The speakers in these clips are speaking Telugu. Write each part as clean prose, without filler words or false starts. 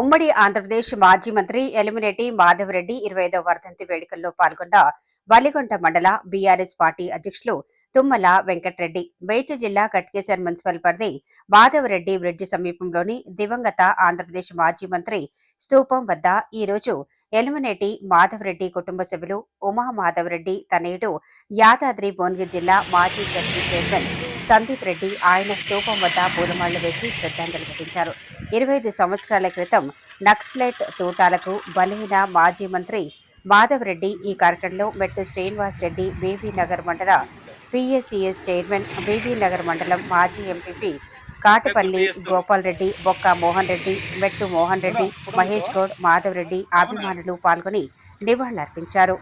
ఉమ్మడి ఆంధ్రప్రదేశ్ మాజీ మంత్రి ఎలిమినేటి మాధవరెడ్డి 25వ వర్ధంతి వేడుకల్లో పాల్గొన్న వల్లిగొండ మండల బీఆర్ఎస్ పార్టీ అధ్యక్షులు తుమ్మల వెంకటరెడ్డి మేడ్చల్ జిల్లా కట్కేసర్ మున్సిపల్ పరిధి మాధవరెడ్డి బ్రిడ్జి సమీపంలోని దివంగత ఆంధ్రప్రదేశ్ మాజీ మంత్రి స్తూపం వద్ద ఈ రోజు ఎలిమినేటి మాధవరెడ్డి కుటుంబ సభ్యులు ఉమా మాధవరెడ్డి తనయుడు యాదాద్రి భువనగిరి జిల్లా మాజీ జడ్పీ చైర్మన్ సందీప్ రెడ్డి ఆయన స్తూపం వద్ద పూలమాళ్లు వేసి శ్రద్ధాంజలి ఘటించారు. 25 సంవత్సరాల క్రితం నక్సలైట్ తూటాలకు బలైన మాజీ మంత్రి మాధవరెడ్డి ఈ కార్యక్రమంలో మెట్టు శ్రీనివాస్ రెడ్డి బీబీ నగర్ మండల పీఏసీఎస్ చైర్మన్, బీబీ నగర్ మండలం మాజీ ఎంపీపీ కాటపల్లి గోపాల్ రెడ్డి, బొక్క మోహన్ రెడ్డి, మెట్టు మోహన్ రెడ్డి, మహేష్ గౌడ్, మాధవరెడ్డి అభిమానులు పాల్గొని నివాళులర్పించారు.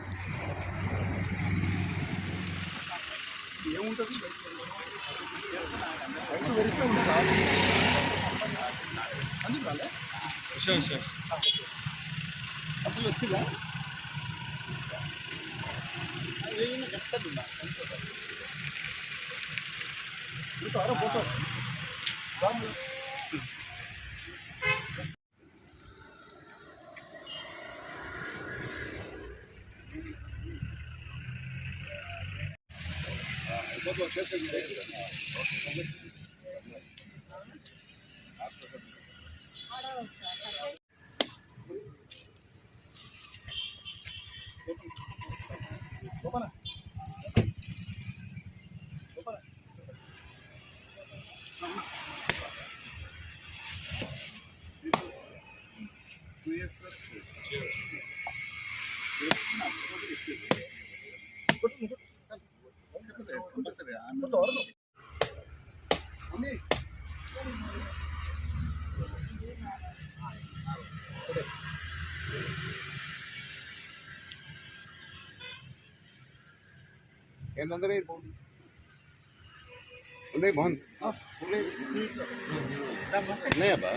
ఏంటంటే ఉన్నాయి బాగుంది ఉన్నాయబ్బా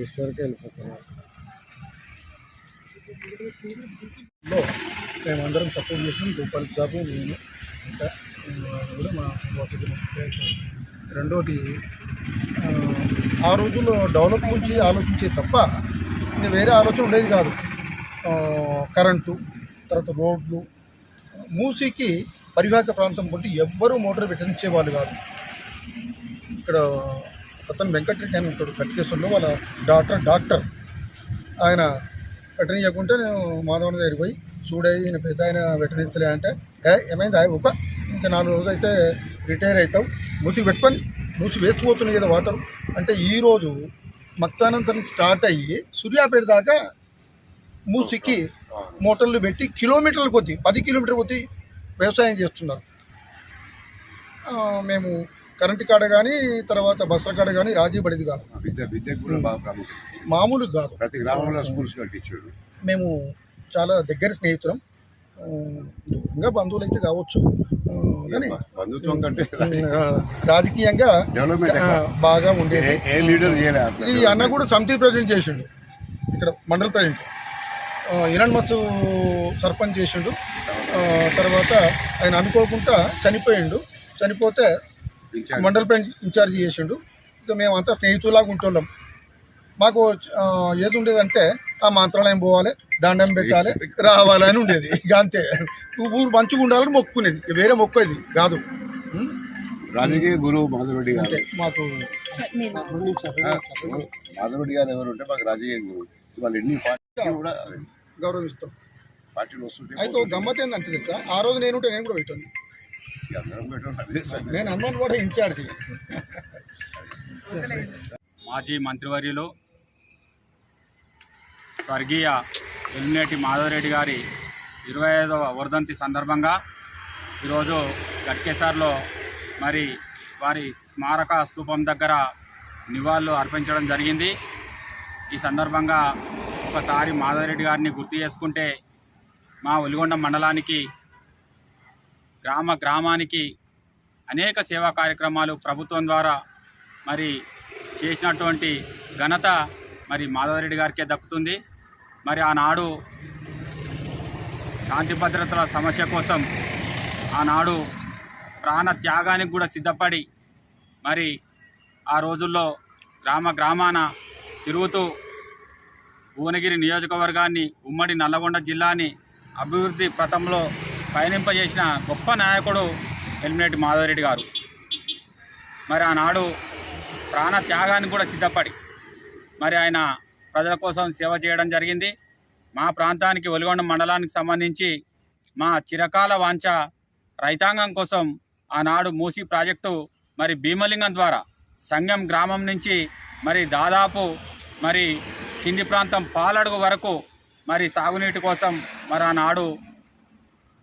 ఈశ్వర్కి వెళ్ళిపోతున్నారు. మేమందరం సపోర్ట్ చేసినాం. గోపాల్ సాబు, నేను ఇంకా కూడా మా వసతి. రెండోది, ఆ రోజుల్లో డెవలప్ గురించి ఆలోచించే తప్ప ఇంకా వేరే ఆలోచన ఉండేది కాదు. కరెంటు, తర్వాత రోడ్లు, మూసీకి పరివాహక ప్రాంతం కొట్టి ఎవ్వరూ మోటార్ పెట్టించేవాళ్ళు కాదు. ఇక్కడ అతను వెంకటరెడ్డి అని ఉంటాడు కట్కేశ్వర్లో, వాళ్ళ డాక్టర్ ఆయన పెట్టనీయకుంటే నేను మాధవన్ దగ్గరికి పోయి చూడే ఈయన పెద్ద ఆయన వెటనిస్తలే అంటే, ఏమైంది ఒక ఇంకా 4 రోజులు అయితే రిటైర్ అవుతావు, మూసి పెట్టుకొని మూసి వేస్ట్ పోతున్నాయి కదా వాటర్ అంటే, ఈరోజు మక్తానంతని స్టార్ట్ అయ్యి సూర్యాపేట దాకా మూసికి మోటార్లు పెట్టి కిలోమీటర్ల కొద్దీ 10 కిలోమీటర్ల కొద్దీ వ్యవసాయం చేస్తున్నారు. మేము కరెంటు కాడ కానీ తర్వాత బస్సుల కాడ కానీ రాజీ పడేది కాదు. విద్యకు కూడా బాగా ప్రాముఖ్యత, మామూలు కాదు. ప్రతి గ్రామంలో స్కూల్స్ కట్టించాడు. మేము చాలా దగ్గర స్నేహితులం. ఇంకా బంధువులు అయితే కావచ్చు కానీ బంధుత్వం కంటే రాజకీయంగా బాగా ఉండేది. ఈ అన్న కూడా సమితి ప్రెసిడెంట్ చేసిండు, ఇక్కడ మండల ప్రెసిడెంట్, యునానిమస్ సర్పంచ్ చేసిండు. తర్వాత ఆయన అనుకోకుండా చనిపోతే మండల ప్రెసిడెంట్ ఇన్ఛార్జ్ చేసిండు. ఇక మేమంతా స్నేహితులాగా ఉంటున్నాం. మాకు ఏది ఉండేదంటే ఆ మంత్రాలయం పోవాలి, దండం పెట్టాలి, రావాలని ఉండేది. ఇక అంతే. ఊరు మంచిగా ఉండాలని మొక్కునేది, వేరే మొక్కేది కాదు. రాజకీయ గురువు మాధవరెడ్డి గారు మాకు. మాధవరెడ్డి గారు ఎవరు ఉంటే మాకు రాజకీయ గురువు. వాళ్ళు ఎన్ని పార్టీ కూడా గౌరవిస్తాం. పార్టీలు వస్తుంటే అయితే గమ్మత్ ఏందంటే తెలుసా, ఆ రోజు నేను కూడా పెట్టాను. నేను హనుమాన్ కూడా ఇన్ఛార్జి. మాజీ మంత్రివర్యులు స్వర్గీయ ఎలిమినేటి మాధవరెడ్డి గారి 25వ వర్ధంతి సందర్భంగా ఈరోజు గట్కేసర్లో మరి వారి స్మారక స్తూపం దగ్గర నివాళులు అర్పించడం జరిగింది. ఈ సందర్భంగా ఒకసారి మాధవరెడ్డి గారిని గుర్తు చేసుకుంటే మా వెలిగొండ మండలానికి గ్రామానికి అనేక సేవా కార్యక్రమాలు ప్రభుత్వం ద్వారా మరి చేసినటువంటి ఘనత మరి మాధవరెడ్డి గారికే దక్కుతుంది. మరి ఆనాడు శాంతి భద్రతల సమస్య కోసం ఆనాడు ప్రాణ త్యాగానికి కూడా సిద్ధపడి మరి ఆ రోజుల్లో గ్రామాన తిరుగుతూ భువనగిరి నియోజకవర్గాన్ని ఉమ్మడి నల్లగొండ జిల్లాని అభివృద్ధి పథంలో పయనింపజేసిన గొప్ప నాయకుడు ఎలిమినేటి మాధవరెడ్డి గారు. మరి ఆనాడు ప్రాణ త్యాగానికి కూడా సిద్ధపడి మరి ఆయన ప్రజల కోసం సేవ చేయడం జరిగింది. మా ప్రాంతానికి వెలిగొండ మండలానికి సంబంధించి మా చిరకాల వాంఛ రైతాంగం కోసం ఆనాడు మూసీ ప్రాజెక్టు మరి భీమలింగం ద్వారా సంగం గ్రామం నుంచి మరి దాదాపు మరి కింది ప్రాంతం పాలడుగు వరకు మరి సాగునీటి కోసం మరి ఆనాడు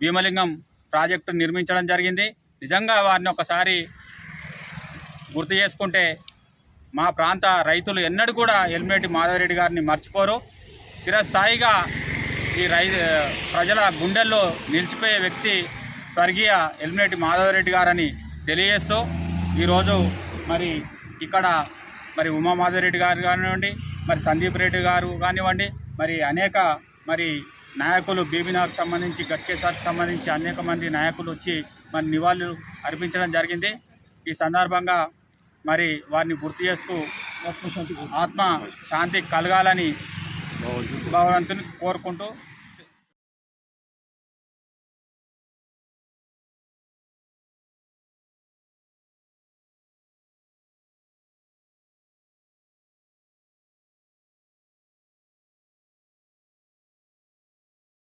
భీమలింగం ప్రాజెక్టు నిర్మించడం జరిగింది. నిజంగా వారిని ఒకసారి గుర్తు చేసుకుంటే మా ప్రాంత రైతులు ఎన్నడూ కూడా ఎలిమినేటి మాధవరెడ్డి గారిని మర్చిపోరు. చిరస్థాయిగా ఈ ప్రజల గుండెల్లో నిలిచిపోయే వ్యక్తి స్వర్గీయ ఎలిమినేటి మాధవరెడ్డి గారని తెలియజేస్తూ ఈరోజు మరి ఇక్కడ మరి ఉమామాధవరెడ్డి గారు కానివ్వండి, మరి సందీప్ రెడ్డి గారు కానివ్వండి, మరి అనేక మరి నాయకులు బీబీనార్కి సంబంధించి గట్కేసార్కి సంబంధించి అనేక మంది నాయకులు వచ్చి మరి నివాళులు అర్పించడం జరిగింది. ఈ సందర్భంగా మరి వారిని గుర్తు చేస్తూ ఆత్మ శాంతి కలగాలని భగవంతుని కోరుకుంటూ